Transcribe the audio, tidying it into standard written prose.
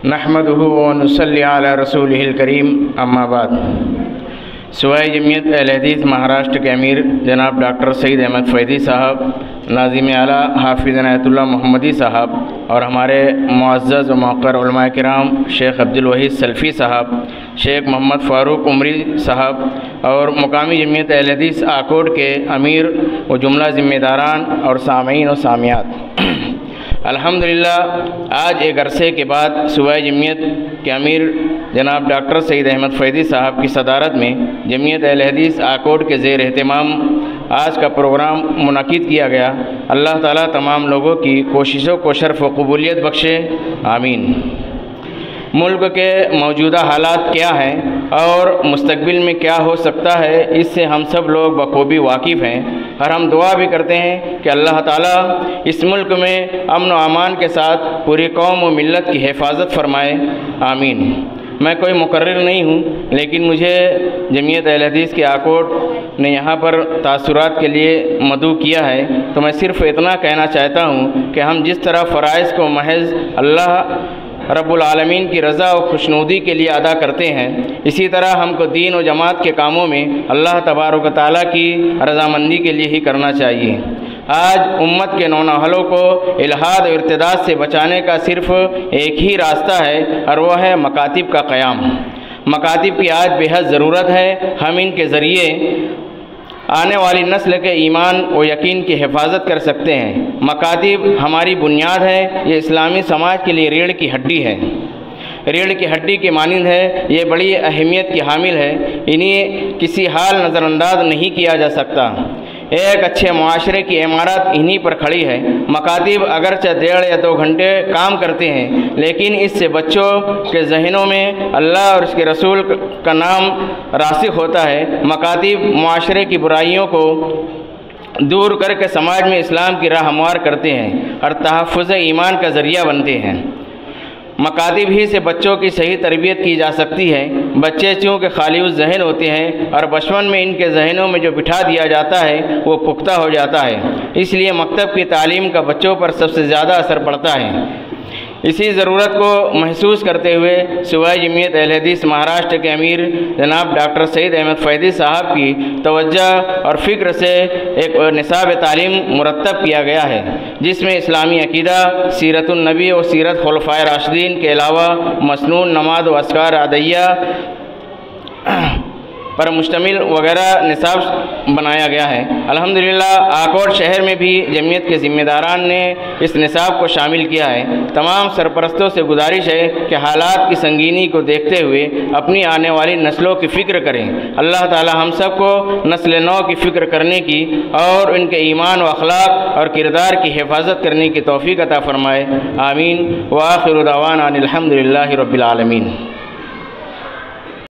نحمده ونصلي على رسوله الکریم اما بعد۔ صوبائی جمعیت اہل حدیث مہاراشٹر کے امیر جناب ڈاکٹر سعید احمد فیضی صاحب، ناظم اعلیٰ حافظ عنایت اللہ محمدی صاحب اور ہمارے معزز و موقر علماء کرام شیخ عبدالوحید سلفی صاحب، شیخ محمد فاروق عمری صاحب اور مقامی جمعیت اہل حدیث آکوٹ کے امیر و جملہ ذمہ داران اور سامعین و سامعات، الحمدللہ آج ایک عرصے کے بعد صوبائی جمعیت کے امیر جناب ڈاکٹر سعید احمد فیضی صاحب کی صدارت میں جمعیت اہل حدیث آکوٹ کے زیر اہتمام آج کا پروگرام منعقد کیا گیا۔ اللہ تعالیٰ تمام لوگوں کی کوششوں کو شرف و قبولیت بخشے، آمین۔ ملک کے موجودہ حالات کیا ہیں اور مستقبل میں کیا ہو سکتا ہے، اس سے ہم سب لوگ بخوبی واقف ہیں، اور ہم دعا بھی کرتے ہیں کہ اللہ تعالیٰ اس ملک میں امن و امان کے ساتھ پوری قوم و ملت کی حفاظت فرمائے، آمین۔ میں کوئی مقرر نہیں ہوں، لیکن مجھے جمعیت اہل حدیث کے آکوٹ نے یہاں پر تاثرات کے لیے مدعو کیا ہے، تو میں صرف اتنا کہنا چاہتا ہوں کہ ہم جس طرح فرائض کو محض اللہ رب العالمین کی رضا و خوشنودی کے لیے ادا کرتے ہیں، اسی طرح ہم کو دین و جماعت کے کاموں میں اللہ تبارک و تعالیٰ کی رضامندی کے لیے ہی کرنا چاہیے۔ آج امت کے نونہالوں کو الحاد و ارتداد سے بچانے کا صرف ایک ہی راستہ ہے، اور وہ ہے مکاتب کا قیام۔ مکاتب کی آج بے حد ضرورت ہے۔ ہم ان کے ذریعے آنے والی نسل کے ایمان و یقین کی حفاظت کر سکتے ہیں۔ مکاتب ہماری بنیاد ہے، یہ اسلامی سماج کے لیے ریڑھ کی ہڈی ہے، ریڑھ کی ہڈی کی مانند ہے، یہ بڑی اہمیت کی حامل ہے، انہیں کسی حال نظر انداز نہیں کیا جا سکتا۔ ایک اچھے معاشرے کی عمارت انہی پر کھڑی ہے۔ مکاتب اگرچہ 1.5 یا 2 گھنٹے کام کرتے ہیں، لیکن اس سے بچوں کے ذہنوں میں اللہ اور اس کے رسول کا نام راسخ ہوتا ہے۔ مکاتب معاشرے کی برائیوں کو دور کر کے سماج میں اسلام کی راہ ہموار کرتے ہیں اور تحفظ ایمان کا ذریعہ بنتے ہیں۔ مکاتب ہی سے بچوں کی صحیح تربیت کی جا سکتی ہے۔ بچے چونکہ خالی ذہن ہوتے ہیں اور بچپن میں ان کے ذہنوں میں جو بٹھا دیا جاتا ہے وہ پختہ ہو جاتا ہے، اس لیے مکتب کی تعلیم کا بچوں پر سب سے زیادہ اثر پڑتا ہے۔ اسی ضرورت کو محسوس کرتے ہوئے صوبائی جمعیت اہل حدیث مہاراشٹر کے امیر جناب ڈاکٹر سعید احمد فیضی صاحب کی توجہ اور فکر سے ایک نصاب تعلیم مرتب کیا گیا ہے، جس میں اسلامی عقیدہ، سیرت النبی اور سیرت خلفائے راشدین کے علاوہ مسنون نماز و اذکار عادیہ پر مشتمل وغیرہ نصاب بنایا گیا ہے۔ الحمدللہ آکوٹ شہر میں بھی جمعیت کے ذمہ داران نے اس نصاب کو شامل کیا ہے۔ تمام سرپرستوں سے گزارش ہے کہ حالات کی سنگینی کو دیکھتے ہوئے اپنی آنے والی نسلوں کی فکر کریں۔ اللہ تعالی ہم سب کو نسل نو کی فکر کرنے کی اور ان کے ایمان و اخلاق اور کردار کی حفاظت کرنے کی توفیق عطا فرمائے، آمین۔ وآخر دعوانا ان الحمدللہ رب العالمین۔